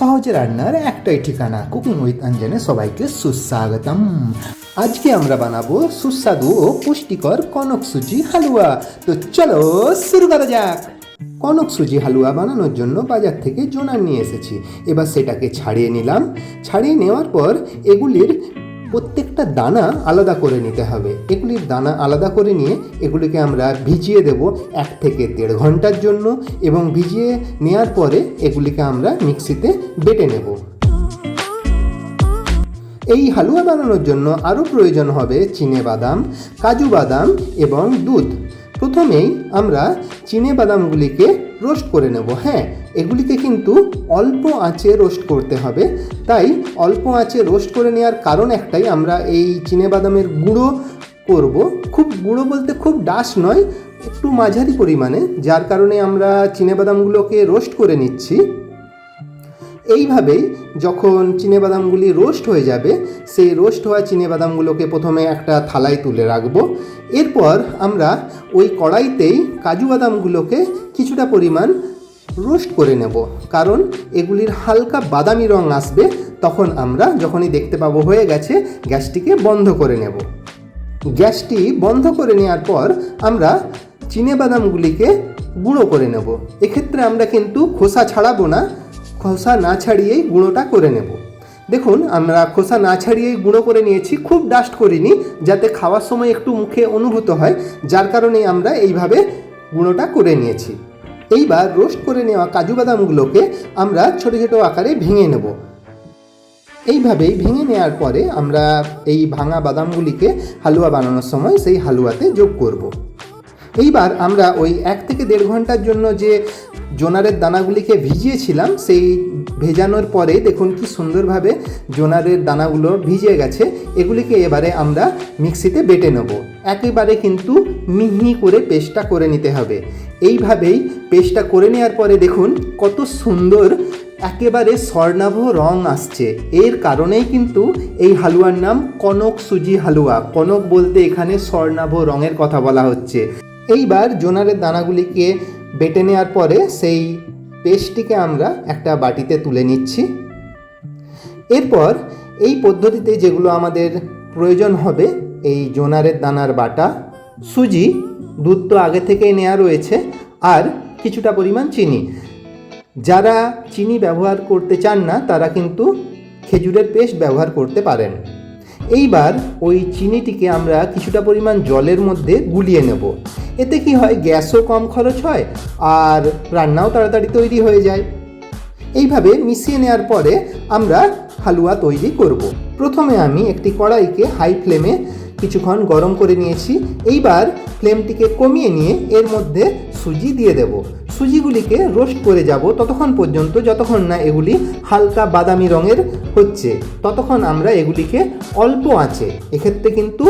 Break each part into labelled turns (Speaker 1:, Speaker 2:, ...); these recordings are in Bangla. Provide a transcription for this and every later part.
Speaker 1: সহজে রান্নার একটাই ঠিকানা কুকিং উইথ অঞ্জনে সবাইকে সুস্বাগতম। আজকে আমরা বানাবো সুস্বাদু ও পুষ্টিকর কনক সুজি হালুয়া। তো চলো শুরু করা যাক। কনক সুজি হালুয়া বানানোর জন্য বাজার থেকে জোনার নিয়ে এসেছি। এবার সেটাকে ছাড়িয়ে নিলাম। ছাড়িয়ে নেওয়ার পর এগুলির প্রত্যেকটা দানা আলাদা করে নিতে হবে। এগুলির দানা আলাদা করে নিয়ে এগুলিকে আমরা ভিজিয়ে দেব 1 থেকে 1.5 ঘন্টার জন্য, এবং ভিজিয়ে নেওয়ার পরে এগুলিকে আমরা মিক্সিতে বেটে নেব। এই হালুয়া বানানোর জন্য আরও প্রয়োজন হবে চিনেবাদাম, কাজু বাদাম এবং দুধ। প্রথমেই আমরা চিনেবাদামগুলিকে রোস্ট করে নেব। হ্যাঁ, এগুলিকে কিন্তু অল্প আঁচে রোস্ট করতে হবে। তাই অল্প আঁচে রোস্ট করে নেওয়ার কারণ একটাই, আমরা এই চিনেবাদামের গুঁড়ো করব। খুব গুঁড়ো বলতে খুব ডাস নয়, একটু মাঝারি পরিমাণে, যার কারণে আমরা চিনেবাদামগুলোকে রোস্ট করে নিচ্ছি। এইভাবেই যখন চিনেবাদামগুলি রোস্ট হয়ে যাবে, সেই রোস্ট হওয়া চিনেবাদামগুলোকে প্রথমে একটা থালায় তুলে রাখবো। এরপর আমরা ওই কড়াইতেই কাজু বাদামগুলোকে কিছুটা পরিমাণ রোস্ট করে নেব, কারণ এগুলির হালকা বাদামি রং আসবে। তখন আমরা যখনই দেখতে পাবো হয়ে গেছে, গ্যাসটিকে বন্ধ করে নেব। গ্যাসটি বন্ধ করে নেওয়ার পর আমরা চিনেবাদামগুলিকে গুঁড়ো করে নেব। এক্ষেত্রে আমরা কিন্তু খোসা ছাড়াবো না, খোসা না ছাড়িয়েই গুঁড়োটা করে নেব। দেখুন, আমরা খোসা না ছাড়িয়েই গুঁড়ো করে নিয়েছি, খুব ডাস্ট করিনি, যাতে খাওয়ার সময় একটু মুখে অনুভূত হয়, যার কারণে আমরা এইভাবে গুঁড়োটা করে নিয়েছি। এইবার রোস্ট করে নেওয়া কাজু বাদামগুলোকে আমরা ছোটো ছোটো আকারে ভেঙে নেব। এইভাবেই ভেঙে নেওয়ার পরে আমরা এই ভাঙা বাদামগুলিকে হালুয়া বানানোর সময় সেই হালুয়াতে যোগ করব। এইবার আমরা ওই 1 থেকে 1.5 ঘন্টার জন্য যে জোনারের দানাগুলিকে ভিজিয়েছিলাম, সেই ভেজানোর পরে দেখুন কি সুন্দরভাবে জোনারের দানাগুলো ভিজে গেছে। এগুলিকে এবারে আমরা মিক্সিতে বেটে নেব। একেবারে কিন্তু মিহি করে পেস্টটা করে নিতে হবে। এইভাবেই পেস্টটা করে নেওয়ার পরে দেখুন কত সুন্দর একেবারে স্বর্ণাভ রং আসছে। এর কারণেই কিন্তু এই হালুয়ার নাম কনক সুজি হালুয়া। কনক বলতে এখানে স্বর্ণাভ রঙের কথা বলা হচ্ছে। এইবার জোনারের দানাগুলিকে বেটে নেওয়ার পরে সেই পেস্টটিকে আমরা একটা বাটিতে তুলে নিচ্ছি। এরপর এই পদ্ধতিতে যেগুলো আমাদের প্রয়োজন হবে, এই জোনারের দানার বাটা, সুজি, দুধ তো আগে থেকেই নেওয়া রয়েছে, আর কিছুটা পরিমাণ চিনি। যারা চিনি ব্যবহার করতে চান না তারা কিন্তু খেজুরের পেস্ট ব্যবহার করতে পারেন। এইবার ওই চিনিটিকে আমরা কিছুটা পরিমাণ জলের মধ্যে গুলিয়ে নেব। এতে কি হয়, গ্যাসও কম খরচ হয় আর রান্নাও তাড়াতাড়ি তৈরি হয়ে যায়। এইভাবে মিশিয়ে নেওয়ার পরে আমরা হালুয়া তৈরি করব। প্রথমে আমি একটি কড়াইকে হাই ফ্লেমে কিছুক্ষণ গরম করে নিয়েছি। এইবার ফ্লেমটিকে কমিয়ে নিয়ে এর মধ্যে সুজি দিয়ে দেব। সুজিগুলিকে রোস্ট করে যাব ততক্ষণ পর্যন্ত যতক্ষণ না এগুলি হালকা বাদামি রঙের হচ্ছে। ততক্ষণ আমরা এগুলিকে অল্প আঁচে, এক্ষেত্রে কিন্তু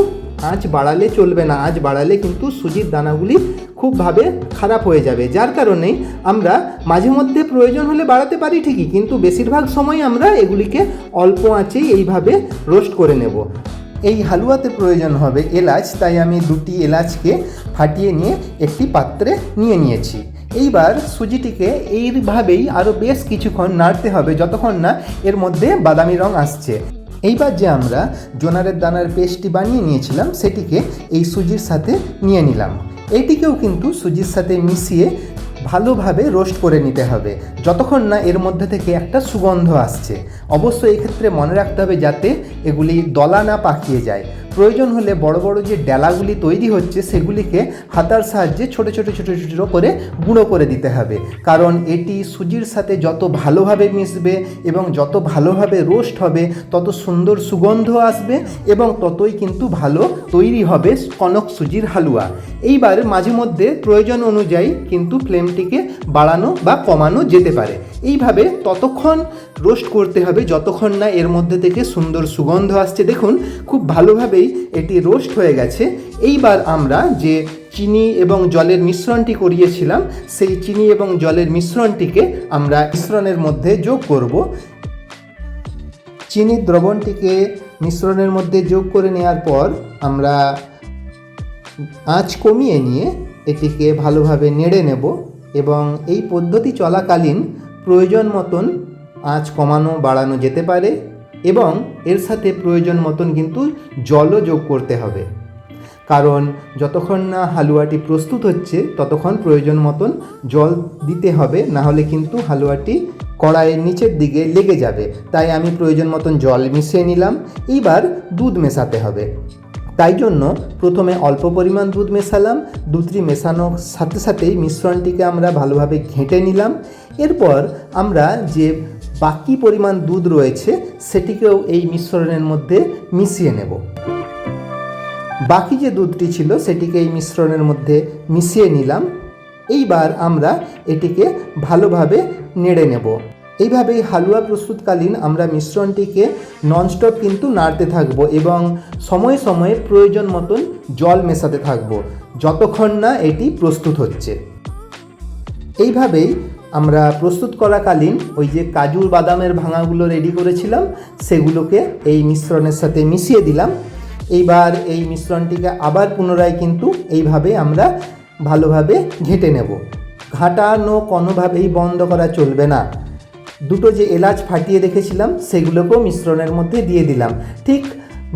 Speaker 1: আঁচ বাড়ালে চলবে না, আঁচ বাড়ালে কিন্তু সুজির দানাগুলি খুবভাবে খারাপ হয়ে যাবে। যার কারণেই আমরা মাঝে মধ্যে প্রয়োজন হলে বাড়াতে পারি ঠিকই, কিন্তু বেশিরভাগ সময় আমরা এগুলিকে অল্প আঁচেই এইভাবে রোস্ট করে নেব। এই হালুয়াতে প্রয়োজন হবে এলাচ, তাই আমি 2টি এলাচকে ফাটিয়ে নিয়ে একটি পাত্রে নিয়ে নিয়েছি। এইবার সুজিটিকে এইভাবেই আরও বেশ কিছুক্ষণ নাড়তে হবে যতক্ষণ না এর মধ্যে বাদামি রং আসছে। এইবার যে আমরা জোনারের দানার পেস্টটি বানিয়ে নিয়েছিলাম সেটিকে এই সুজির সাথে নিয়ে নিলাম। এইটিকেও কিন্তু সুজির সাথে মিশিয়ে ভালোভাবে রোস্ট করে নিতে হবে যতক্ষণ না এর মধ্যে থেকে একটা সুগন্ধ আসছে। অবশ্যই এক্ষেত্রে মনে রাখতে হবে যাতে এগুলি দলা না পাকিয়ে যায়। প্রয়োজন হলে বড় বড় যে ডেলাগুলি তৈরি হচ্ছে সেগুলিকে হাতার সাহায্যে ছোটো ছোটো ছোটো ছোটো করে গুঁড়ো করে দিতে হবে, কারণ এটি সুজির সাথে যত ভালোভাবে মিশবে এবং যত ভালোভাবে রোস্ট হবে তত সুন্দর সুগন্ধ আসবে এবং ততই কিন্তু ভালো তৈরি হবে কনক সুজির হালুয়া। এইবার মাঝে মধ্যে প্রয়োজন অনুযায়ী কিন্তু ফ্লেমটিকে বাড়ানো বা কমানো যেতে পারে। এইভাবে ততক্ষণ রোস্ট করতে হবে যতক্ষণ না এর মধ্যে থেকে সুন্দর সুগন্ধ আসছে। দেখুন খুব ভালোভাবেই এটি রোস্ট হয়ে গেছে। এইবার আমরা যে চিনি এবং জলের মিশ্রণটি করিয়েছিলাম, সেই চিনি এবং জলের মিশ্রণটিকে আমরা মিশ্রণের মধ্যে যোগ করব। চিনির দ্রবণটিকে মিশ্রণের মধ্যে যোগ করে নেওয়ার পর আমরা আঁচ কমিয়ে নিয়ে এটিকে ভালোভাবে নেড়ে নেব এবং এই পদ্ধতি চলাকালীন প্রয়োজন মতন আঁচ কমানো বাড়ানো যেতে পারে এবং এর সাথে প্রয়োজন মতন কিন্তু জলও যোগ করতে হবে, কারণ যতক্ষণ না হালুয়াটি প্রস্তুত হচ্ছে ততক্ষণ প্রয়োজন মতন জল দিতে হবে, না হলে কিন্তু হালুয়াটি কড়াইয়ের নিচের দিকে লেগে যাবে। তাই আমি প্রয়োজন মতন জল মিশিয়ে নিলাম। এইবার দুধ মেশাতে হবে, তাই জন্য প্রথমে অল্প পরিমাণ দুধ মেশালাম। দুধটি মেশানোর সাথে সাথেই মিশ্রণটিকে আমরা ভালোভাবে ঘেঁটে নিলাম। এরপর আমরা যে বাকি পরিমাণ দুধ রয়েছে সেটিকেও এই মিশ্রণের মধ্যে মিশিয়ে নেব। বাকি যে দুধটি ছিল সেটিকে এই মিশ্রণের মধ্যে মিশিয়ে নিলাম। এইবার আমরা এটিকে ভালোভাবে নেড়ে নেব। এইভাবেই হালুয়া প্রস্তুতকালীন আমরা মিশ্রণটিকে ননস্টপ কিন্তু নাড়তে থাকব এবং সময়ে সময়ে প্রয়োজন মতন জল মেশাতে থাকব যতক্ষণ না এটি প্রস্তুত হচ্ছে। এইভাবেই আমরা প্রস্তুত করাকালীন ওই যে কাজু বাদামের ভাঙাগুলো রেডি করেছিলাম সেগুলোকে এই মিশ্রণের সাথে মিশিয়ে দিলাম। এইবার এই মিশ্রণটিকে আবার পুনরায় কিন্তু এইভাবে আমরা ভালোভাবে ঘেঁটে নেব। ঘাটানো কোনোভাবেই বন্ধ করা চলবে না। দুটো যে এলাচ ফাটিয়ে রেখেছিলাম সেগুলোকেও মিশ্রণের মধ্যে দিয়ে দিলাম। ঠিক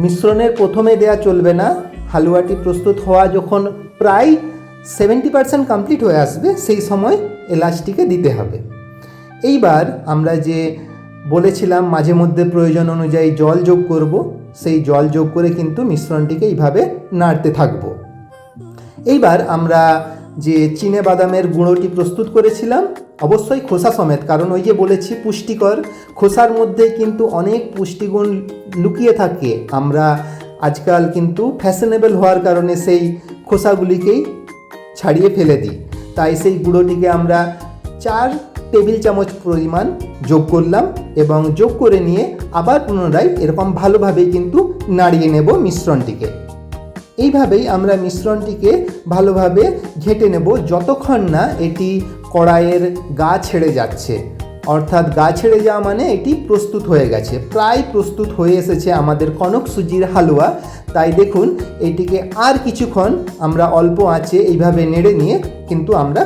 Speaker 1: মিশ্রণের প্রথমে দেওয়া চলবে না, হালুয়াটি প্রস্তুত হওয়া যখন প্রায় 70% কমপ্লিট হয়ে আসবে সেই সময় এলাচটিকে দিতে হবে। এইবার আমরা যে বলেছিলাম মাঝে মধ্যে প্রয়োজন অনুযায়ী জল যোগ করব, সেই জল যোগ করে কিন্তু মিশ্রণটিকে এইভাবে নাড়তে থাকব। এইবার আমরা যে চিনে বাদামের গুঁড়োটি প্রস্তুত করেছিলাম, অবশ্যই খোসা সমেত, কারণ ওই যে বলেছি পুষ্টিকর, খোসার মধ্যে কিন্তু অনেক পুষ্টিগুণ লুকিয়ে থাকে। আমরা আজকাল কিন্তু ফ্যাশনেবল হওয়ার কারণে সেই খোসাগুলিকেই ছাড়িয়ে ফেলে দিই। তাই সেই গুঁড়োটিকে আমরা 4 টেবিল চামচ পরিমাণ যোগ করলাম এবং যোগ করে নিয়ে আবার পুনরায় এরকম ভালোভাবে কিন্তু নাড়িয়ে নেব মিশ্রণটিকে। এইভাবেই আমরা মিশ্রণটিকে ভালোভাবে ঘেঁটে নেব যতক্ষণ না এটি কড়াইয়ের গা ছেড়ে যাচ্ছে, অর্থাৎ গা ছেড়ে যাওয়া মানে এটি প্রস্তুত হয়ে গেছে। প্রায় প্রস্তুত হয়ে এসেছে আমাদের কনক সুজির হালুয়া। তাই দেখুন এটিকে আর কিছুক্ষণ আমরা অল্প আঁচে এইভাবে নেড়ে নিয়ে কিন্তু আমরা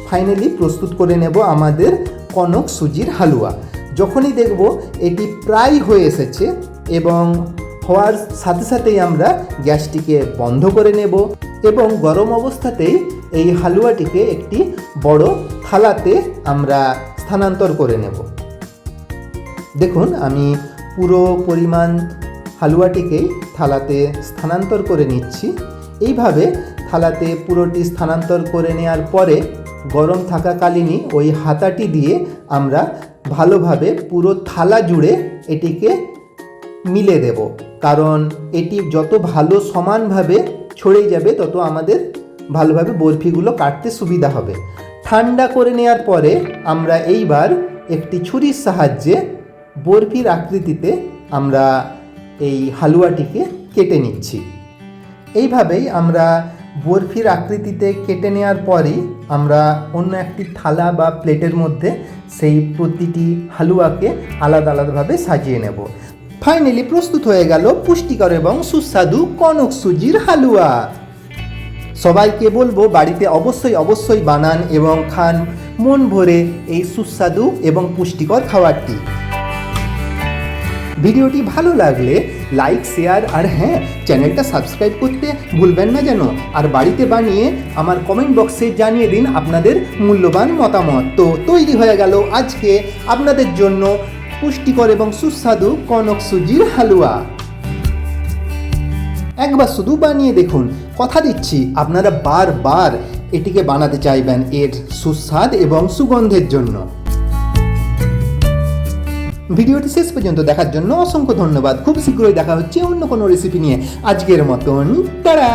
Speaker 1: ফাইনালি প্রস্তুত করে নেব আমাদের কনক সুজির হালুয়া। যখনই দেখব এটি প্রায় হয়ে এসেছে এবং হওয়ার সাথে সাথেই আমরা গ্যাসটিকে বন্ধ করে নেব এবং গরম অবস্থাতেই এই হালুয়াটিকে একটি বড় থালাতে আমরা স্থানান্তর করে নেব। দেখুন আমি পুরো পরিমাণ হালুয়াটিকেই থালাতে স্থানান্তর করে নিচ্ছি। এইভাবে থালাতে পুরোটি স্থানান্তর করে নেওয়ার পরে গরম থাকাকালীনই ওই হাতাটি দিয়ে আমরা ভালোভাবে পুরো থালা জুড়ে এটিকে মিলে দেব, কারণ এটি যত ভালো সমানভাবে ছড়িয়ে যাবে তত আমাদের ভালোভাবে বরফিগুলো কাটতে সুবিধা হবে। ঠান্ডা করে নেওয়ার পরে আমরা এইবার একটি ছুরির সাহায্যে বরফির আকৃতিতে আমরা এই হালুয়াটিকে কেটে নিচ্ছি। এইভাবেই আমরা বরফির আকৃতিতে কেটে নেওয়ার পরেই আমরা অন্য একটি থালা বা প্লেটের মধ্যে সেই প্রতিটি হালুয়াকে আলাদা আলাদাভাবে সাজিয়ে নেব। ফাইনালি প্রস্তুত হয়ে গেল পুষ্টিকর এবং সুস্বাদু কনক সুজির হালুয়া। সবাইকে বলবো বাড়িতে অবশ্যই বানান এবং খান মন ভরে এই সুস্বাদু এবং পুষ্টিকর খাবারটি। ভিডিওটি ভালো লাগলে লাইক, শেয়ার আর হ্যাঁ, চ্যানেলটা সাবস্ক্রাইব করতে ভুলবেন না যেন। আর বাড়িতে বানিয়ে আমার কমেন্ট বক্সে জানিয়ে দিন আপনাদের মূল্যবান মতামত। তো তৈরি হয়ে গেল আজকে আপনাদের জন্য পুষ্টিকর এবং সুস্বাদু কনক সুজির হালুয়া। একবার শুধু বানিয়ে দেখুন, কথা দিচ্ছি আপনারা বারবার এটিকে বানাতে চাইবেন এর সুস্বাদ এবং সুগন্ধের জন্য। ভিডিওটি শেষ পর্যন্ত দেখার জন্য অসংখ্য ধন্যবাদ। খুব শীঘ্রই দেখা হচ্ছে অন্য কোনো রেসিপি নিয়ে। আজকের মতন টাটা।